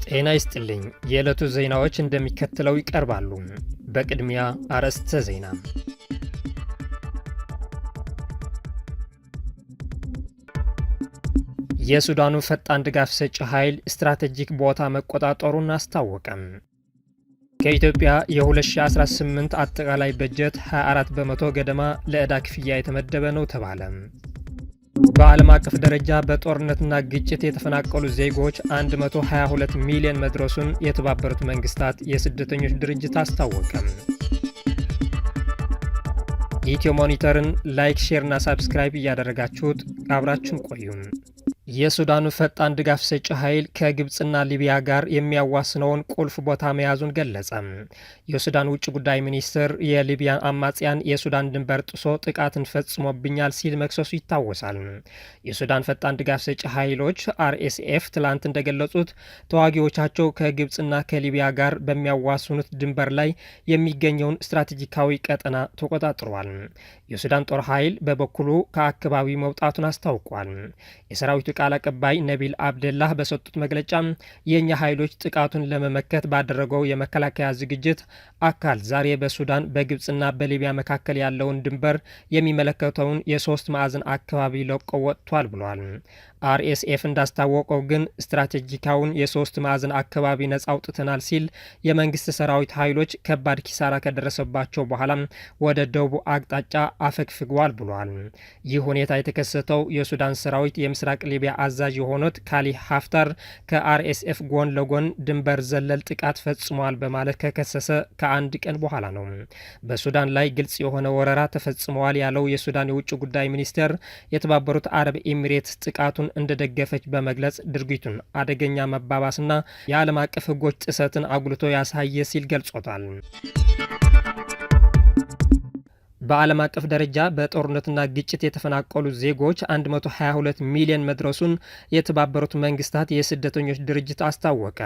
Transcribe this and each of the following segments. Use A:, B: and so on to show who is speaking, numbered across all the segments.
A: ጤና ይስጥልኝ። የዕለቱ ዜናዎች እንደሚከተለው ይቀርባሉ። በቅድሚያ አርዕስተ ዜና። የሱዳኑ ፈጣን ድጋፍ ሰጪ ኃይል ስትራቴጂክ ቦታ መቆጣጠሩን አስታወቀም። ከኢትዮጵያ የ2018 አጠቃላይ በጀት 24 በመቶ ገደማ ለዕዳ ክፍያ የተመደበ ነው ተባለ። በዓለም አቀፍ ደረጃ በጦርነትና ግጭት የተፈናቀሉ ዜጎች 122 ሚሊዮን መድረሱን የተባበሩት መንግስታት የስደተኞች ድርጅት አስታወቀም። ኢትዮ ሞኒተርን ላይክ፣ ሼር እና ሳብስክራይብ እያደረጋችሁት አብራችሁን ቆዩን። የሱዳኑ ፈጣን ድጋፍ ሰጪ ኃይል ከግብፅና ሊቢያ ጋር የሚያዋስነውን ቁልፍ ቦታ መያዙን ገለጸ። የሱዳን ውጭ ጉዳይ ሚኒስትር የሊቢያን አማጽያን የሱዳን ድንበር ጥሶ ጥቃትን ፈጽሞብኛል ሲል መክሰሱ ይታወሳል። የሱዳን ፈጣን ድጋፍ ሰጪ ኃይሎች አርኤስኤፍ ትላንት እንደገለጹት ተዋጊዎቻቸው ከግብፅና ከሊቢያ ጋር በሚያዋስኑት ድንበር ላይ የሚገኘውን ስትራቴጂካዊ ቀጠና ተቆጣጥሯል። የሱዳን ጦር ኃይል በበኩሉ ከአካባቢው መውጣቱን አስታውቋል። የሰራዊቱ ቃል አቀባይ ነቢል አብደላህ በሰጡት መግለጫ የእኛ ኃይሎች ጥቃቱን ለመመከት ባደረገው የመከላከያ ዝግጅት አካል ዛሬ በሱዳን በግብፅና በሊቢያ መካከል ያለውን ድንበር የሚመለከተውን የሶስት ማዕዘን አካባቢ ለቆ ወጥቷል ብሏል። አርኤስኤፍ እንዳስታወቀው ግን ስትራቴጂካውን የሶስት ማዕዘን አካባቢ ነጻ አውጥተናል ሲል የመንግስት ሰራዊት ኃይሎች ከባድ ኪሳራ ከደረሰባቸው በኋላ ወደ ደቡብ አቅጣጫ አፈግፍገዋል ብሏል። ይህ ሁኔታ የተከሰተው የሱዳን ሰራዊት የምስራቅ ሊቢያ አዛዥ የሆኑት ካሊ ሀፍታር ከአርኤስኤፍ ጎን ለጎን ድንበር ዘለል ጥቃት ፈጽሟል በማለት ከከሰሰ ከአንድ ቀን በኋላ ነው። በሱዳን ላይ ግልጽ የሆነ ወረራ ተፈጽመዋል ያለው የሱዳን የውጭ ጉዳይ ሚኒስቴር የተባበሩት አረብ ኤሚሬትስ ጥቃቱን እንደደገፈች በመግለጽ ድርጊቱን አደገኛ መባባስና የዓለም አቀፍ ሕጎች ጥሰትን አጉልቶ ያሳየ ሲል ገልጾታል። በዓለም አቀፍ ደረጃ በጦርነትና ግጭት የተፈናቀሉ ዜጎች 122 ሚሊዮን መድረሱን የተባበሩት መንግስታት የስደተኞች ድርጅት አስታወቀ።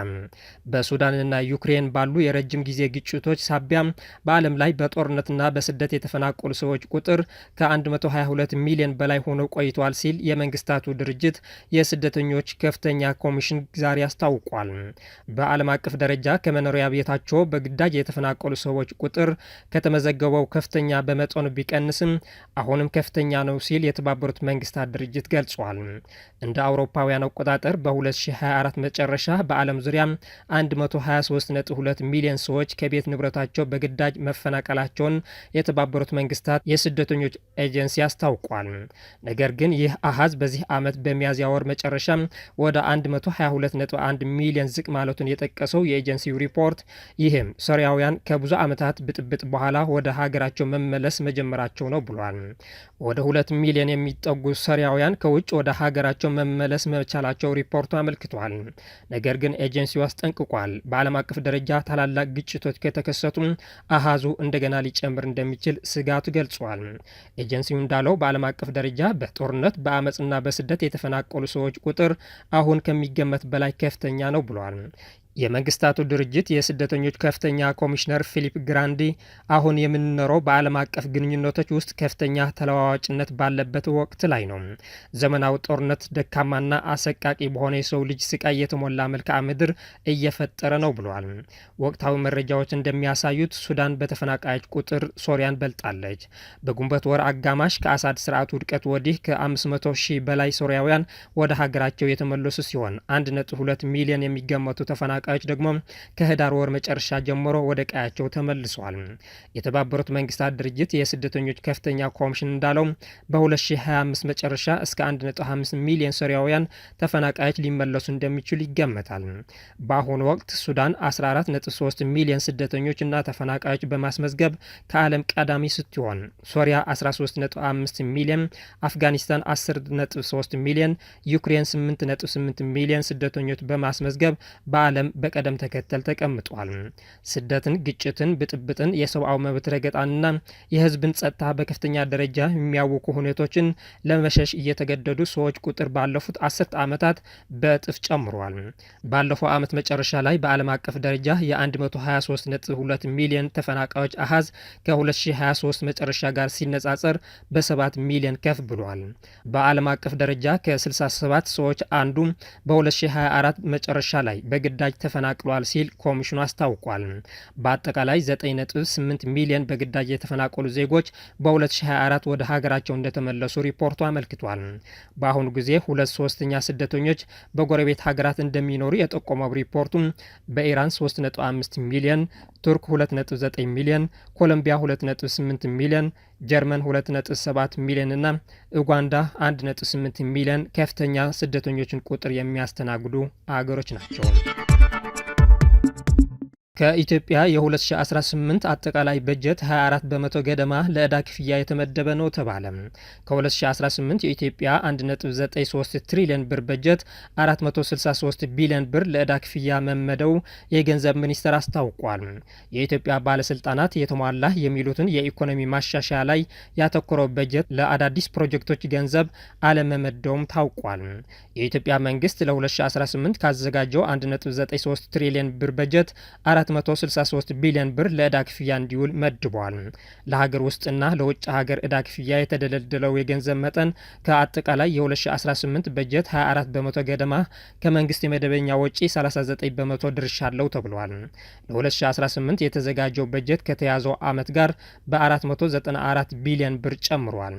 A: በሱዳንና ዩክሬን ባሉ የረጅም ጊዜ ግጭቶች ሳቢያ በዓለም ላይ በጦርነትና በስደት የተፈናቀሉ ሰዎች ቁጥር ከ122 ሚሊዮን በላይ ሆኖ ቆይቷል ሲል የመንግስታቱ ድርጅት የስደተኞች ከፍተኛ ኮሚሽን ዛሬ አስታውቋል። በዓለም አቀፍ ደረጃ ከመኖሪያ ቤታቸው በግዳጅ የተፈናቀሉ ሰዎች ቁጥር ከተመዘገበው ከፍተኛ በመጠኑ ቢቀንስም አሁንም ከፍተኛ ነው ሲል የተባበሩት መንግስታት ድርጅት ገልጿል። እንደ አውሮፓውያን አቆጣጠር በ2024 መጨረሻ በዓለም ዙሪያ 123.2 ሚሊዮን ሰዎች ከቤት ንብረታቸው በግዳጅ መፈናቀላቸውን የተባበሩት መንግስታት የስደተኞች ኤጀንሲ አስታውቋል። ነገር ግን ይህ አሃዝ በዚህ ዓመት በሚያዝያ ወር መጨረሻ ወደ 122.1 ሚሊዮን ዝቅ ማለቱን የጠቀሰው የኤጀንሲው ሪፖርት ይህም ሶሪያውያን ከብዙ ዓመታት ብጥብጥ በኋላ ወደ ሀገራቸው መመለስ መጀመራቸው ነው ብሏል። ወደ 2 ሚሊዮን የሚጠጉ ሶሪያውያን ከውጭ ወደ ሀገራቸው መመለስ መቻላቸው ሪፖርቱ አመልክቷል። ነገር ግን ኤጀንሲው አስጠንቅቋል። በዓለም አቀፍ ደረጃ ታላላቅ ግጭቶች ከተከሰቱ አሃዙ እንደገና ሊጨምር እንደሚችል ስጋቱ ገልጿል። ኤጀንሲው እንዳለው በዓለም አቀፍ ደረጃ በጦርነት በአመፅና በስደት የተፈናቀሉ ሰዎች ቁጥር አሁን ከሚገመት በላይ ከፍተኛ ነው ብሏል። የመንግስታቱ ድርጅት የስደተኞች ከፍተኛ ኮሚሽነር ፊሊፕ ግራንዲ አሁን የምንኖረው በዓለም አቀፍ ግንኙነቶች ውስጥ ከፍተኛ ተለዋዋጭነት ባለበት ወቅት ላይ ነው። ዘመናዊ ጦርነት ደካማና አሰቃቂ በሆነ የሰው ልጅ ስቃይ የተሞላ መልክዓ ምድር እየፈጠረ ነው ብለዋል። ወቅታዊ መረጃዎች እንደሚያሳዩት ሱዳን በተፈናቃዮች ቁጥር ሶሪያን በልጣለች። በግንቦት ወር አጋማሽ ከአሳድ ስርዓት ውድቀት ወዲህ ከ500 ሺህ በላይ ሶሪያውያን ወደ ሀገራቸው የተመለሱ ሲሆን 1.2 ሚሊዮን የሚገመቱ ተፈናቃዮች ደግሞ ከህዳር ወር መጨረሻ ጀምሮ ወደ ቀያቸው ተመልሰዋል። የተባበሩት መንግስታት ድርጅት የስደተኞች ከፍተኛ ኮሚሽን እንዳለው በ2025 መጨረሻ እስከ 1.5 ሚሊዮን ሶሪያውያን ተፈናቃዮች ሊመለሱ እንደሚችሉ ይገመታል። በአሁኑ ወቅት ሱዳን 14.3 ሚሊዮን ስደተኞች እና ተፈናቃዮች በማስመዝገብ ከዓለም ቀዳሚ ስትሆን ሶሪያ 13.5 ሚሊዮን፣ አፍጋኒስታን 10.3 ሚሊዮን፣ ዩክሬን 8.8 ሚሊዮን ስደተኞች በማስመዝገብ በዓለም በቀደም ተከተል ተቀምጧል። ስደትን፣ ግጭትን፣ ብጥብጥን፣ የሰብአዊ መብት ረገጣንና የህዝብን ጸጥታ በከፍተኛ ደረጃ የሚያውኩ ሁኔቶችን ለመሸሽ እየተገደዱ ሰዎች ቁጥር ባለፉት 10 ዓመታት በእጥፍ ጨምሯል። ባለፈው ዓመት መጨረሻ ላይ በዓለም አቀፍ ደረጃ የ123.2 ሚሊዮን ተፈናቃዮች አሃዝ ከ2023 መጨረሻ ጋር ሲነጻጸር በ7 ሚሊዮን ከፍ ብሏል። በዓለም አቀፍ ደረጃ ከ67 ሰዎች አንዱ በ2024 መጨረሻ ላይ በግዳጅ ተፈናቅሏል ሲል ኮሚሽኑ አስታውቋል። በአጠቃላይ 9.8 ሚሊዮን በግዳጅ የተፈናቀሉ ዜጎች በ2024 ወደ ሀገራቸው እንደተመለሱ ሪፖርቱ አመልክቷል። በአሁኑ ጊዜ 2/3 ስደተኞች በጎረቤት ሀገራት እንደሚኖሩ የጠቆመው ሪፖርቱ በኢራን 3.5 ሚሊዮን፣ ቱርክ 2.9 ሚሊዮን፣ ኮሎምቢያ 2.8 ሚሊዮን፣ ጀርመን 2.7 ሚሊዮን እና ኡጋንዳ 1.8 ሚሊዮን ከፍተኛ ስደተኞችን ቁጥር የሚያስተናግዱ አገሮች ናቸው። ከኢትዮጵያ የ2018 አጠቃላይ በጀት 24 በመቶ ገደማ ለዕዳ ክፍያ የተመደበ ነው ተባለ። ከ2018 የኢትዮጵያ 1.93 ትሪሊዮን ብር በጀት 463 ቢሊዮን ብር ለዕዳ ክፍያ መመደው የገንዘብ ሚኒስቴር አስታውቋል። የኢትዮጵያ ባለስልጣናት የተሟላ የሚሉትን የኢኮኖሚ ማሻሻያ ላይ ያተኮረው በጀት ለአዳዲስ ፕሮጀክቶች ገንዘብ አለመመደውም ታውቋል። የኢትዮጵያ መንግስት ለ2018 ካዘጋጀው 1.93 ትሪሊዮን ብር በጀት 463 ቢሊዮን ብር ለዕዳ ክፍያ እንዲውል መድቧል። ለሀገር ውስጥና ለውጭ ሀገር ዕዳ ክፍያ የተደለደለው የገንዘብ መጠን ከአጠቃላይ የ2018 በጀት 24 በመቶ ገደማ ከመንግስት የመደበኛ ወጪ 39 በመቶ ድርሻ አለው ተብሏል። ለ2018 የተዘጋጀው በጀት ከተያዘው ዓመት ጋር በ494 ቢሊዮን ብር ጨምሯል።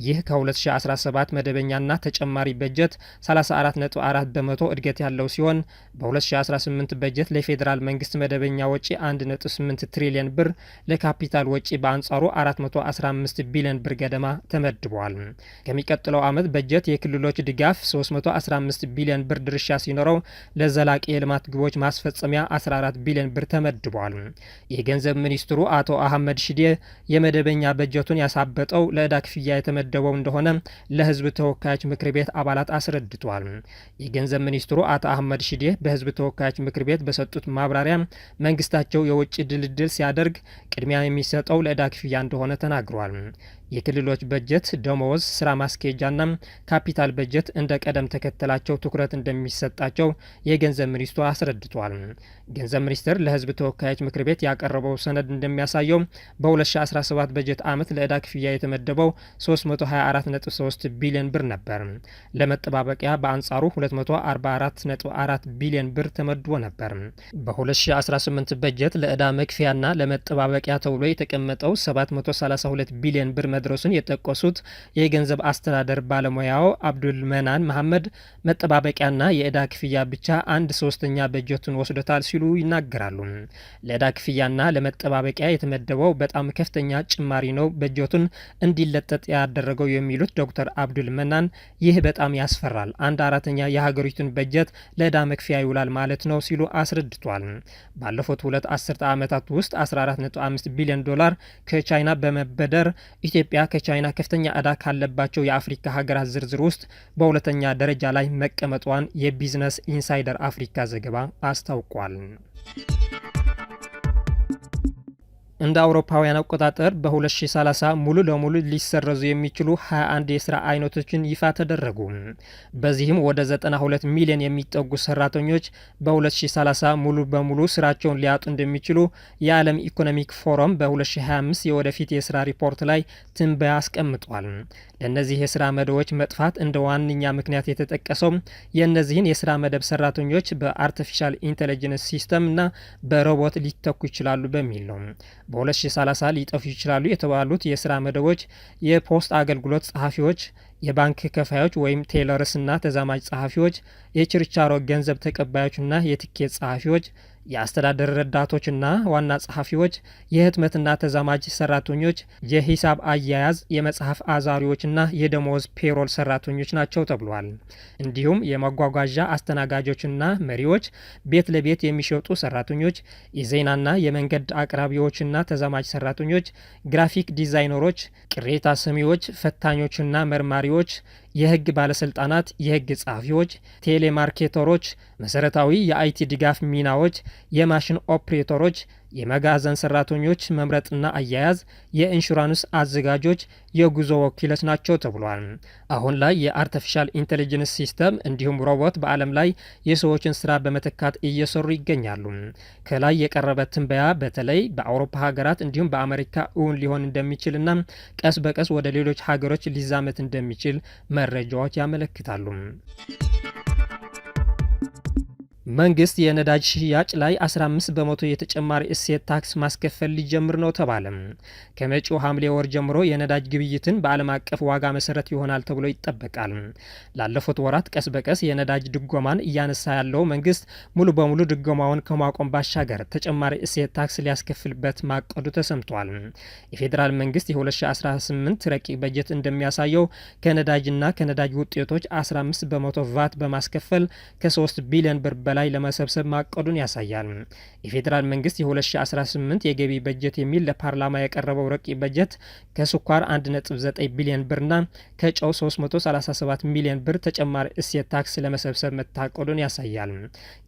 A: ይህ ከ2017 መደበኛና ተጨማሪ በጀት 34.4 በመቶ እድገት ያለው ሲሆን በ2018 በጀት ለፌዴራል መንግስት መደበኛ ወጪ 1.8 ትሪሊዮን ብር፣ ለካፒታል ወጪ በአንጻሩ 415 ቢሊዮን ብር ገደማ ተመድቧል። ከሚቀጥለው ዓመት በጀት የክልሎች ድጋፍ 315 ቢሊዮን ብር ድርሻ ሲኖረው ለዘላቂ የልማት ግቦች ማስፈጸሚያ 14 ቢሊዮን ብር ተመድቧል። የገንዘብ ሚኒስትሩ አቶ አህመድ ሺዴ የመደበኛ በጀቱን ያሳበጠው ለዕዳ ክፍያ የተመደበው እንደሆነ ለህዝብ ተወካዮች ምክር ቤት አባላት አስረድቷል። የገንዘብ ሚኒስትሩ አቶ አህመድ ሺዴ በህዝብ ተወካዮች ምክር ቤት በሰጡት ማብራሪያ መንግስታቸው የውጭ ድልድል ሲያደርግ ቅድሚያ የሚሰጠው ለዕዳ ክፍያ እንደሆነ ተናግሯል። የክልሎች በጀት፣ ደመወዝ፣ ስራ ማስኬጃና ካፒታል በጀት እንደ ቀደም ተከተላቸው ትኩረት እንደሚሰጣቸው የገንዘብ ሚኒስትሩ አስረድቷል። ገንዘብ ሚኒስቴር ለህዝብ ተወካዮች ምክር ቤት ያቀረበው ሰነድ እንደሚያሳየው በ2017 በጀት ዓመት ለዕዳ ክፍያ የተመደበው 324.3 ቢሊዮን ብር ነበር። ለመጠባበቂያ በአንጻሩ 244.4 ቢሊዮን ብር ተመድቦ ነበር። በ2018 በጀት ለዕዳ መክፈያና ለመጠባበቂያ ተብሎ የተቀመጠው 732 ቢሊዮን ብር መድረሱን የጠቀሱት የገንዘብ አስተዳደር ባለሙያው አብዱል መናን መሐመድ መጠባበቂያና የዕዳ ክፍያ ብቻ 1/3 በጀቱን ወስዶታል ሲሉ ይናገራሉ። ለዕዳ ክፍያና ለመጠባበቂያ የተመደበው በጣም ከፍተኛ ጭማሪ ነው በጀቱን እንዲለጠጥ ያደረገው የሚሉት ዶክተር አብዱል መናን ይህ በጣም ያስፈራል፣ 1/4 የሀገሪቱን በጀት ለዕዳ መክፈያ ይውላል ማለት ነው ሲሉ አስረድቷል። ባለፉት 2 አስርተ ዓመታት ውስጥ 14.5 ቢሊዮን ዶላር ከቻይና በመበደር ኢትዮጵያ ከቻይና ከፍተኛ ዕዳ ካለባቸው የአፍሪካ ሀገራት ዝርዝር ውስጥ በሁለተኛ ደረጃ ላይ መቀመጧን የቢዝነስ ኢንሳይደር አፍሪካ ዘገባ አስታውቋል። እንደ አውሮፓውያን አቆጣጠር በ2030 ሙሉ ለሙሉ ሊሰረዙ የሚችሉ 21 የስራ አይነቶችን ይፋ ተደረጉ። በዚህም ወደ 92 ሚሊዮን የሚጠጉ ሰራተኞች በ2030 ሙሉ በሙሉ ስራቸውን ሊያጡ እንደሚችሉ የዓለም ኢኮኖሚክ ፎረም በ2025 የወደፊት የስራ ሪፖርት ላይ ትንበያ አስቀምጧል። ለእነዚህ የስራ መደቦች መጥፋት እንደ ዋነኛ ምክንያት የተጠቀሰው የእነዚህን የስራ መደብ ሰራተኞች በአርቲፊሻል ኢንቴሊጀንስ ሲስተም እና በሮቦት ሊተኩ ይችላሉ በሚል ነው። በ2030 ሊጠፉ ይችላሉ የተባሉት የስራ መደቦች የፖስት አገልግሎት ጸሐፊዎች፣ የባንክ ከፋዮች ወይም ቴለርስና ተዛማጅ ጸሐፊዎች፣ የችርቻሮ ገንዘብ ተቀባዮችና የትኬት ጸሐፊዎች፣ የአስተዳደር ረዳቶችና ዋና ጸሐፊዎች፣ የህትመትና ተዛማጅ ሰራተኞች፣ የሂሳብ አያያዝ፣ የመጽሐፍ አዛሪዎችና የደሞዝ ፔሮል ሰራተኞች ናቸው ተብሏል። እንዲሁም የመጓጓዣ አስተናጋጆችና መሪዎች፣ ቤት ለቤት የሚሸጡ ሰራተኞች፣ የዜናና የመንገድ አቅራቢዎችና ተዛማጅ ሰራተኞች፣ ግራፊክ ዲዛይነሮች፣ ቅሬታ ሰሚዎች፣ ፈታኞችና መርማሪዎች፣ የህግ ባለስልጣናት፣ የህግ ጸሐፊዎች፣ ቴሌማርኬተሮች፣ መሰረታዊ የአይቲ ድጋፍ ሚናዎች፣ የማሽን ኦፕሬተሮች፣ የመጋዘን ሰራተኞች መምረጥና አያያዝ፣ የኢንሹራንስ አዘጋጆች፣ የጉዞ ወኪሎች ናቸው ተብሏል። አሁን ላይ የአርቲፊሻል ኢንቴሊጀንስ ሲስተም እንዲሁም ሮቦት በዓለም ላይ የሰዎችን ስራ በመተካት እየሰሩ ይገኛሉ። ከላይ የቀረበ ትንበያ በተለይ በአውሮፓ ሀገራት እንዲሁም በአሜሪካ እውን ሊሆን እንደሚችልና ቀስ በቀስ ወደ ሌሎች ሀገሮች ሊዛመት እንደሚችል መረጃዎች ያመለክታሉ። መንግስት የነዳጅ ሽያጭ ላይ 15 በመቶ የተጨማሪ እሴት ታክስ ማስከፈል ሊጀምር ነው ተባለ። ከመጪው ሐምሌ ወር ጀምሮ የነዳጅ ግብይትን በዓለም አቀፍ ዋጋ መሰረት ይሆናል ተብሎ ይጠበቃል። ላለፉት ወራት ቀስ በቀስ የነዳጅ ድጎማን እያነሳ ያለው መንግስት ሙሉ በሙሉ ድጎማውን ከማቆም ባሻገር ተጨማሪ እሴት ታክስ ሊያስከፍልበት ማቀዱ ተሰምቷል። የፌዴራል መንግስት የ2018 ረቂቅ በጀት እንደሚያሳየው ከነዳጅና ከነዳጅ ውጤቶች 15 በመቶ ቫት በማስከፈል ከ3 ቢሊዮን ብር በላይ ለመሰብሰብ ማቀዱን ያሳያል። የፌዴራል መንግስት የ2018 የገቢ በጀት የሚል ለፓርላማ የቀረበው ረቂቅ በጀት ከስኳር 1.9 ቢሊዮን ብርና ከጨው 337 ሚሊዮን ብር ተጨማሪ እሴት ታክስ ለመሰብሰብ መታቀዱን ያሳያል።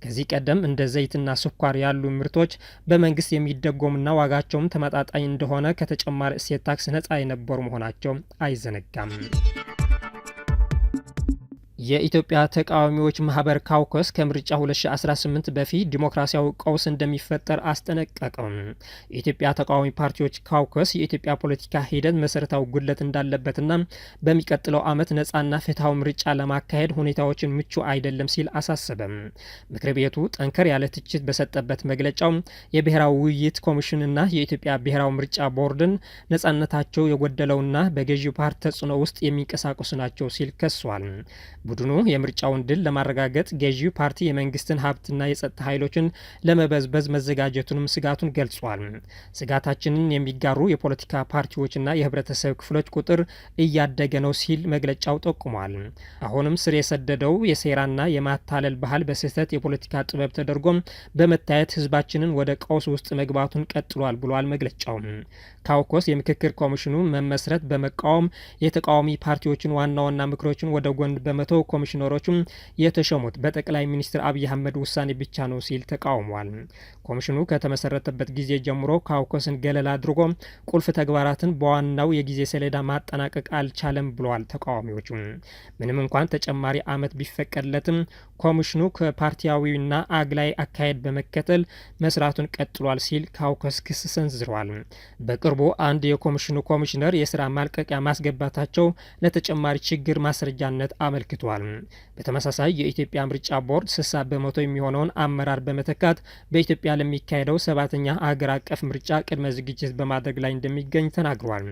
A: ከዚህ ቀደም እንደ ዘይትና ስኳር ያሉ ምርቶች በመንግስት የሚደጎሙና ዋጋቸውም ተመጣጣኝ እንደሆነ ከተጨማሪ እሴት ታክስ ነጻ የነበሩ መሆናቸው አይዘነጋም። የኢትዮጵያ ተቃዋሚዎች ማህበር ካውከስ ከምርጫ 2018 በፊት ዲሞክራሲያዊ ቀውስ እንደሚፈጠር አስጠነቀቀም። የኢትዮጵያ ተቃዋሚ ፓርቲዎች ካውከስ የኢትዮጵያ ፖለቲካ ሂደት መሰረታዊ ጉድለት እንዳለበትና በሚቀጥለው ዓመት ነጻና ፍትሐዊ ምርጫ ለማካሄድ ሁኔታዎችን ምቹ አይደለም ሲል አሳሰበም። ምክር ቤቱ ጠንከር ያለ ትችት በሰጠበት መግለጫው የብሔራዊ ውይይት ኮሚሽንና የኢትዮጵያ ብሔራዊ ምርጫ ቦርድን ነጻነታቸው የጎደለውና በገዢው ፓርቲ ተጽዕኖ ውስጥ የሚንቀሳቀሱ ናቸው ሲል ከሷል። ቡድኑ የምርጫውን ድል ለማረጋገጥ ገዢው ፓርቲ የመንግስትን ሀብትና የጸጥታ ኃይሎችን ለመበዝበዝ መዘጋጀቱንም ስጋቱን ገልጿል። ስጋታችንን የሚጋሩ የፖለቲካ ፓርቲዎችና የህብረተሰብ ክፍሎች ቁጥር እያደገ ነው ሲል መግለጫው ጠቁሟል። አሁንም ስር የሰደደው የሴራና የማታለል ባህል በስህተት የፖለቲካ ጥበብ ተደርጎም በመታየት ህዝባችንን ወደ ቀውስ ውስጥ መግባቱን ቀጥሏል ብሏል መግለጫው። ካውከስ የምክክር ኮሚሽኑ መመስረት በመቃወም የተቃዋሚ ፓርቲዎችን ዋና ዋና ምክሮችን ወደ ጎን በመቶ ኮሚሽነሮቹም የተሾሙት በጠቅላይ ሚኒስትር አብይ አህመድ ውሳኔ ብቻ ነው ሲል ተቃውሟል። ኮሚሽኑ ከተመሰረተበት ጊዜ ጀምሮ ካውከስን ገለል አድርጎ ቁልፍ ተግባራትን በዋናው የጊዜ ሰሌዳ ማጠናቀቅ አልቻለም ብለዋል ተቃዋሚዎቹ። ምንም እንኳን ተጨማሪ ዓመት ቢፈቀድለትም ኮሚሽኑ ከፓርቲያዊና አግላይ አካሄድ በመከተል መስራቱን ቀጥሏል ሲል ካውከስ ክስ ሰንዝሯል። በቅርቡ አንድ የኮሚሽኑ ኮሚሽነር የስራ ማልቀቂያ ማስገባታቸው ለተጨማሪ ችግር ማስረጃነት አመልክቷል። በተመሳሳይ የኢትዮጵያ ምርጫ ቦርድ 60 በመቶ የሚሆነውን አመራር በመተካት በኢትዮጵያ ለሚካሄደው 7ኛ ሀገር አቀፍ ምርጫ ቅድመ ዝግጅት በማድረግ ላይ እንደሚገኝ ተናግሯል።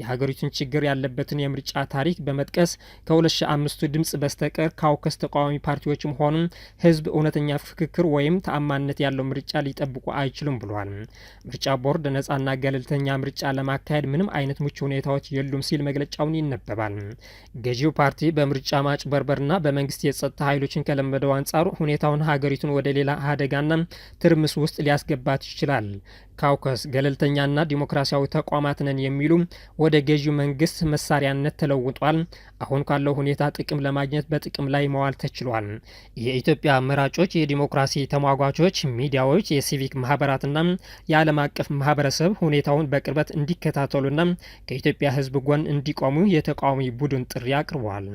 A: የሀገሪቱን ችግር ያለበትን የምርጫ ታሪክ በመጥቀስ ከ2005 ድምጽ በስተቀር ካውከስ ተቃዋሚ ፓርቲዎችም ሆኑ ህዝብ እውነተኛ ፍክክር ወይም ተአማንነት ያለው ምርጫ ሊጠብቁ አይችሉም ብሏል። ምርጫ ቦርድ ነጻና ገለልተኛ ምርጫ ለማካሄድ ምንም አይነት ምቹ ሁኔታዎች የሉም ሲል መግለጫውን ይነበባል። ገዢው ፓርቲ በምርጫ ማጭበርበርና በመንግስት የጸጥታ ኃይሎችን ከለመደው አንጻር ሁኔታውን ሀገሪቱን ወደ ሌላ አደጋና ትርምስ ውስጥ ሊያስገባት ይችላል። ካውከስ ገለልተኛና ዲሞክራሲያዊ ተቋማት ነን የሚሉ ወደ ገዢው መንግስት መሳሪያነት ተለውጧል። አሁን ካለው ሁኔታ ጥቅም ለማግኘት በጥቅም ላይ መዋል ተችሏል። የኢትዮጵያ መራጮች፣ የዲሞክራሲ ተሟጓቾች፣ ሚዲያዎች፣ የሲቪክ ማህበራትና የዓለም አቀፍ ማህበረሰብ ሁኔታውን በቅርበት እንዲከታተሉና ከኢትዮጵያ ህዝብ ጎን እንዲቆሙ የተቃዋሚ ቡድን ጥሪ አቅርቧል።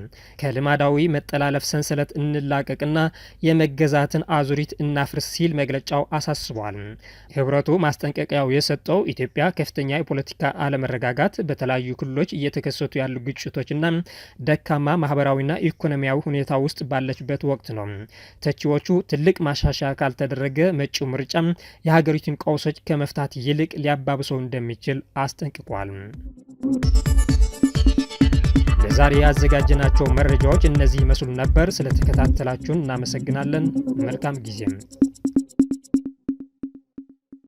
A: ከልማዳዊ መጠላለፍ ሰንሰለት እንላቀቅና የመገዛትን አዙሪት እናፍርስ ሲል መግለጫው አሳስቧል። ህብረቱ ማስጠንቀቂያው የሰጠው ኢትዮጵያ ከፍተኛ የፖለቲካ አለመረጋጋት፣ በተለያዩ ክልሎች እየተከሰቱ ያሉ ግጭቶችና ደካማ ማህበራዊና ኢኮኖሚያዊ ሁኔታ ውስጥ ባለችበት ወቅት ነው። ተቺዎቹ ትልቅ ማሻሻያ ካልተደረገ መጪው ምርጫ የሀገሪቱን ቀውሶች ከመፍታት ይልቅ ሊያባብሰው እንደሚችል አስጠንቅቋል። ለዛሬ ያዘጋጀናቸው መረጃዎች እነዚህ ይመስሉ ነበር። ስለተከታተላችሁን እናመሰግናለን። መልካም ጊዜም